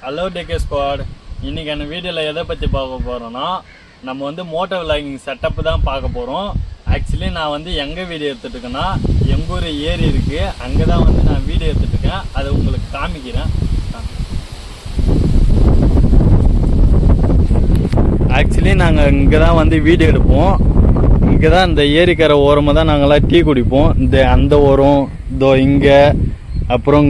Hello டேகே squad. இன்றைக்கான வீடியோவில் எதை பற்றி பார்க்க போகிறோன்னா, நம்ம வந்து மோட்டோ விலாகிங் செட்டப்பு தான் பார்க்க போகிறோம். ஆக்சுவலி நான் வந்து எங்கே வீடியோ எடுத்துகிட்ருக்கேன்னா, எங்கள் ஊர் ஏரி இருக்குது, அங்கே தான் வந்து நான் வீடியோ எடுத்துகிட்ருக்கேன். அதை உங்களுக்கு காமிக்கிறேன். ஆக்சுவலி நாங்கள் இங்கே தான் வந்து வீடியோ எடுப்போம். இங்கே தான் இந்த ஏரிக்கரை ஓரமாக தான் நாங்கள்லாம் டீ குடிப்போம். அந்த ஓரம் இதோ இங்கே, அப்புறம்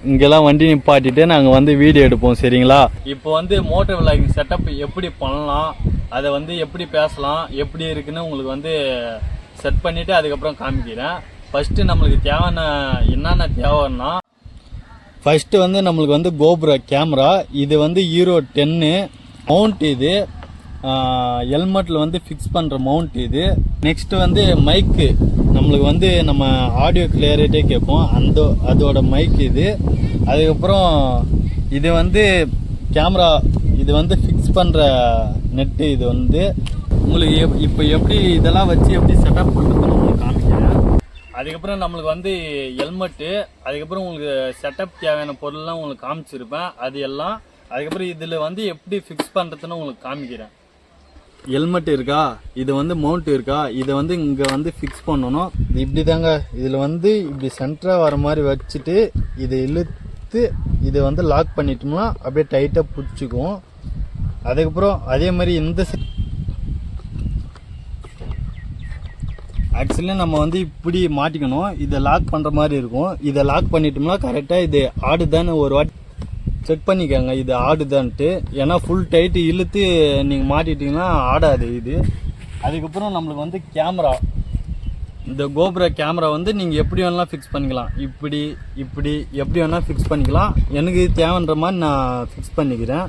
இங்கெல்லாம் வண்டி நிப்பாட்டிட்டு நாங்கள் வந்து வீடியோ எடுப்போம். சரிங்களா? இப்போ வந்து மோட்டோ விலாகிங் செட்டப் எப்படி பண்ணலாம், அதை வந்து எப்படி பேசலாம், எப்படி இருக்குன்னு உங்களுக்கு வந்து செட் பண்ணிவிட்டு அதுக்கப்புறம் காமிக்கிறேன். ஃபஸ்ட்டு நம்மளுக்கு தேவையான என்னென்ன தேவைன்னா, ஃபஸ்ட்டு வந்து நம்மளுக்கு வந்து கோப்ரோ கேமரா. இது வந்து ஹீரோ 10 மவுண்ட். இது ஹெல்மெட்டில் வந்து ஃபிக்ஸ் பண்ணுற மவுண்ட் இது. நெக்ஸ்ட்டு வந்து மைக்கு, நம்மளுக்கு வந்து நம்ம ஆடியோ கிளியரிட்டே கேட்போம், அதோட மைக் இது. அதுக்கப்புறம் இது வந்து கேமரா, இது வந்து ஃபிக்ஸ் பண்ணுற நெட்டு. இது வந்து உங்களுக்கு இப்போ எப்படி இதெல்லாம் வச்சு எப்படி செட்டப் பண்ணுறதுன்னு உங்களுக்கு காமிக்கிறேன். அதுக்கப்புறம் நம்மளுக்கு வந்து ஹெல்மெட்டு, அதுக்கப்புறம் உங்களுக்கு செட்டப் தேவையான பொருள்லாம் உங்களுக்கு காமிச்சிருப்பேன் அது எல்லாம். அதுக்கப்புறம் இதில் வந்து எப்படி ஃபிக்ஸ் பண்ணுறதுன்னு உங்களுக்கு காமிக்கிறேன். ஹெல்மெட் இருக்கா, இது வந்து மவுண்ட் இருக்கா, இதை வந்து இங்கே வந்து ஃபிக்ஸ் பண்ணணும். இது இப்படி தாங்க, இதில் வந்து இப்படி சென்டராக வர மாதிரி வச்சுட்டு இதை இழுத்து இதை வந்து லாக் பண்ணிட்டோம்னா அப்படியே டைட்டாக பிடிச்சிக்கும். அதுக்கப்புறம் அதே மாதிரி இந்த ஆக்சுவலி நம்ம வந்து இப்படி மாட்டிக்கணும். இதை லாக் பண்ணுற மாதிரி இருக்கும். இதை லாக் பண்ணிட்டோம்னா கரெக்டாக இது ஆடுதான்னு ஒரு வாட்டி செக் பண்ணிக்கோங்க, இது ஆடுதான்ட்டு. ஏன்னா ஃபுல் டைட்டு இழுத்து நீங்கள் மாட்டிட்டீங்கன்னா ஆடாது இது. அதுக்கப்புறம் நம்மளுக்கு வந்து கேமரா, இந்த கோப்ரோ கேமரா வந்து நீங்கள் எப்படி வேணாலும் ஃபிக்ஸ் பண்ணிக்கலாம். இப்படி எப்படி வேணால் ஃபிக்ஸ் பண்ணிக்கலாம். எனக்கு தேவைன்ற மாதிரி நான் ஃபிக்ஸ் பண்ணிக்கிறேன்.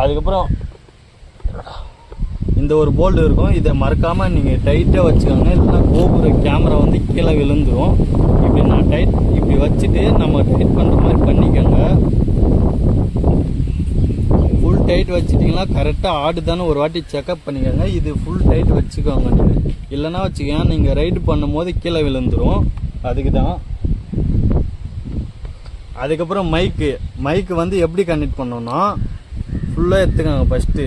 அதுக்கப்புறம் இந்த ஒரு போல்டு இருக்கும், இதை மறக்காமல் நீங்கள் டைட்டாக வச்சுக்கோங்க, இல்லைன்னா கோப்ரோ கேமரா வந்து கீழே விழுந்துடும். இப்படி நான் இப்படி வச்சுட்டு நம்ம டைட் பண்ணுற மாதிரி பண்ணிக்கோங்க. ஃபுல் டைட் வச்சுட்டிங்கன்னா கரெக்டாக ஆடுதானே ஒரு வாட்டி செக்அப் பண்ணிக்கோங்க. இது ஃபுல் டைட் வச்சுக்கோங்க. நீங்கள் இல்லைன்னா வச்சுக்கோங்க, நீங்கள் ரைடு பண்ணும் போது கீழே விழுந்துடும். அதுக்கு தான். அதுக்கப்புறம் மைக்கு வந்து எப்படி கனெக்ட் பண்ணோன்னா, ஃபுல்லாக எடுத்துக்கோங்க. ஃபஸ்ட்டு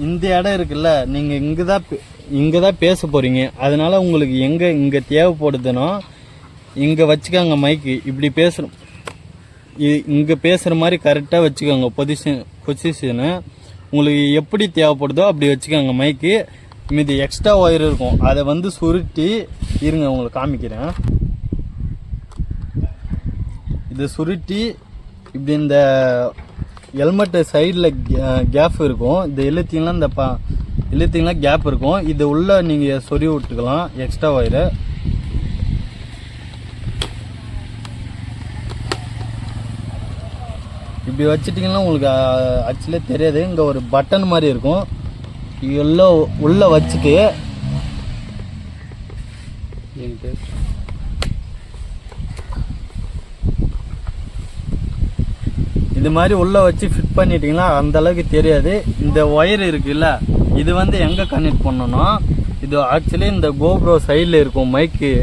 இந்த இடம் இருக்குல்ல, நீங்கள் இங்கே தான் பேச போகிறீங்க. அதனால் உங்களுக்கு இங்கே தேவைப்படுதுன்னா இங்கே வச்சுக்கோங்க மைக்கு. இப்படி பேசுகிறோம், இங்கே பேசுகிற மாதிரி கரெக்டாக வச்சுக்கோங்க. பொசிஷனு உங்களுக்கு எப்படி தேவைப்படுதோ அப்படி வச்சுக்கோங்க மைக்கு. மீது எக்ஸ்ட்ரா ஒயர் இருக்கும், அதை வந்து சுருட்டி இருங்க உங்களுக்கு காமிக்கிறேன். இதை சுருட்டி இப்படி இந்த ஹெல்மெட்டு சைடில் கேப் இருக்கும், இந்த இழுத்தீங்கன்னா கேப் இருக்கும். இது உள்ள நீங்கள் சொறி விட்டுக்கலாம் எக்ஸ்ட்ரா ஒயரு. இப்படி வச்சுட்டிங்கன்னா உங்களுக்கு ஆக்சுவலி தெரியாது, இங்கே ஒரு பட்டன் மாதிரி இருக்கும். எல்லாம் உள்ளே வச்சுட்டு இது மாதிரி உள்ளே வச்சு ஃபிட் பண்ணிட்டீங்கன்னா அந்த அளவுக்கு தெரியாது. இந்த ஒயர் இருக்குல்ல, இது வந்து எங்கே கனெக்ட் பண்ணணும்னா, இது ஆக்சுவலி இந்த கோப்ரோ சைடில் இருக்கும் மைக்கு.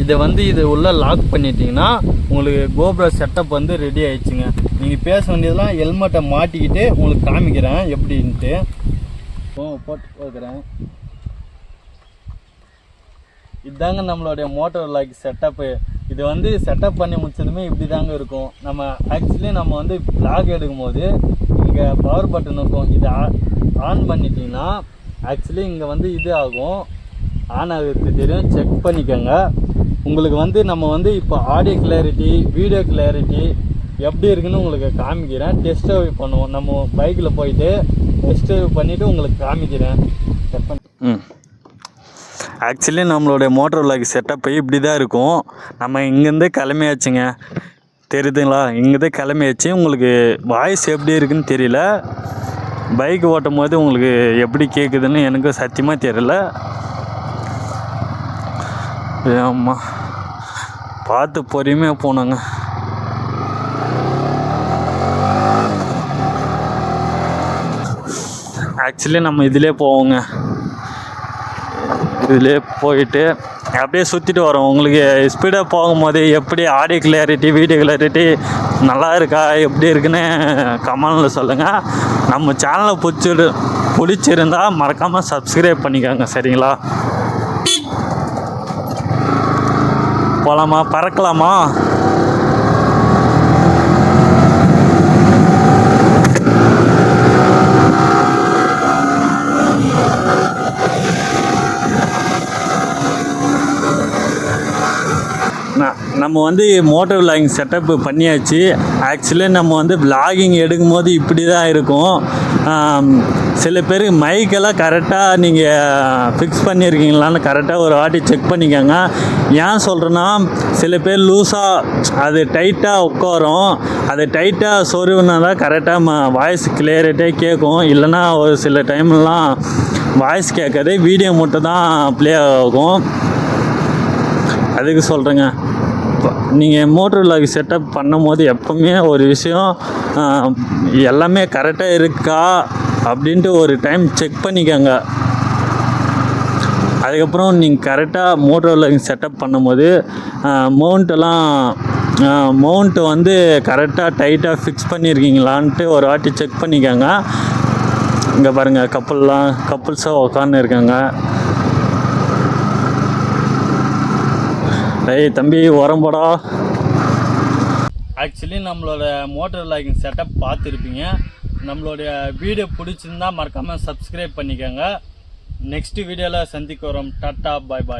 இதை வந்து இது உள்ளே லாக் பண்ணிட்டீங்கன்னா உங்களுக்கு கோப்ரோ செட்டப் வந்து ரெடி ஆயிடுச்சுங்க. நீங்கள் பேச வேண்டியதெல்லாம் ஹெல்மெட்டை மாட்டிக்கிட்டு உங்களுக்கு காமிக்கிறேன் எப்படின்ட்டு. போட்டு பார்க்குறேன். இதுதாங்க நம்மளுடைய மோட்டோ விலாக் செட்டப்பு. இது வந்து செட்டப் பண்ணி முடிச்சதுமே இப்படி தாங்க இருக்கும். நம்ம வந்து விலாக் எடுக்கும் போது இங்கே பவர் பட்டன் இருக்கும், இதை ஆன் பண்ணிட்டீங்கன்னா ஆக்சுவலி இங்கே வந்து இது ஆகும், ஆன் ஆகிறதுக்கு தெரியும். செக் பண்ணிக்கோங்க. உங்களுக்கு வந்து நம்ம வந்து இப்போ ஆடியோ கிளாரிட்டி, வீடியோ கிளாரிட்டி எப்படி இருக்குன்னு உங்களுக்கு காமிக்கிறேன். டெஸ்ட் ட்ரைவ் பண்ணுவோம். நம்ம பைக்கில் போயிட்டு டெஸ்ட் ட்ரைவ் பண்ணிவிட்டு உங்களுக்கு காமிக்கிறேன். ஆக்சுவலி நம்மளுடைய மோட்டோ விலாக் செட்டப்பு இப்படி தான் இருக்கும். நம்ம இங்கேருந்து கிளம்பியாச்சுங்க, தெரியுதுங்களா? இங்கேருந்து கிளம்பியாச்சு. உங்களுக்கு வாய்ஸ் எப்படி இருக்குன்னு தெரியல. பைக் ஓட்டும் போது உங்களுக்கு எப்படி கேட்குதுன்னு எனக்கு சத்தியமாக தெரியல. ஆமாம், பார்த்து பொறுமையாக போனாங்க. ஆக்சுவலி நம்ம இதிலே போவோங்க. இதிலே போயிட்டு அப்படியே சுற்றிட்டு வரும். உங்களுக்கு ஸ்பீடாக போகும்போது எப்படி ஆடியோ கிளியாரிட்டி வீடியோ கிளியாரிட்டி நல்லா இருக்கா எப்படி இருக்குன்னு கமெண்டில் சொல்லுங்கள். நம்ம சேனலை பிடிச்சிருந்தா மறக்காமல் சப்ஸ்கிரைப் பண்ணிக்கோங்க. சரிங்களா? போகலாமா, பறக்கலாமா? நம்ம வந்து மோட்டர் விலாகிங் செட்டப் பண்ணியாச்சு. ஆக்சுவலி நம்ம வந்து விலாகிங் எடுக்கும்போது இப்படி தான் இருக்கும். சில பேர் மைக்கெல்லாம் கரெக்டாக நீங்கள் ஃபிக்ஸ் பண்ணியிருக்கீங்களான்னு கரெக்டாக ஒரு வாட்டி செக் பண்ணிக்கோங்க. ஏன் சொல்கிறேன்னா, சில பேர் லூஸாக அது டைட்டாக உட்காரும். அது டைட்டாக சொருவினா தான் கரெக்டாக வாய்ஸ் கிளியரிட்டியாக கேட்கும். இல்லைன்னா ஒரு சில டைம்லாம் வாய்ஸ் கேட்காது, வீடியோ மட்டும் தான் ப்ளே ஆகும். அதுக்கு சொல்கிறேங்க, நீங்கள் மோட்டர் விலாக் செட்டப் பண்ணும் போது எப்போவுமே ஒரு விஷயம் எல்லாமே கரெக்டாக இருக்கா அப்படின்ட்டு ஒரு டைம் செக் பண்ணிக்கோங்க. அதுக்கப்புறம் நீங்கள் கரெக்டாக மோட்டர் விலாக் செட்டப் பண்ணும்போது மவுண்ட்டு வந்து கரெக்டாக டைட்டாக ஃபிக்ஸ் பண்ணியிருக்கீங்களான்ட்டு ஒரு வாட்டி செக் பண்ணிக்கோங்க. இங்கே பாருங்கள், கப்புள்ஸாக உட்காந்து இருக்காங்க. ஏய் தம்பி, உரம்படா. ஆக்சுவலி நம்மளோட மோட்டர் விலாகிங் செட்டப் பார்த்துருப்பீங்க. நம்மளுடைய வீடியோ பிடிச்சிருந்தா மறக்காமல் சப்ஸ்கிரைப் பண்ணிக்கோங்க. நெக்ஸ்ட் வீடியோவில் சந்திக்கிறோம். டாட்டா, பாய் பாய்.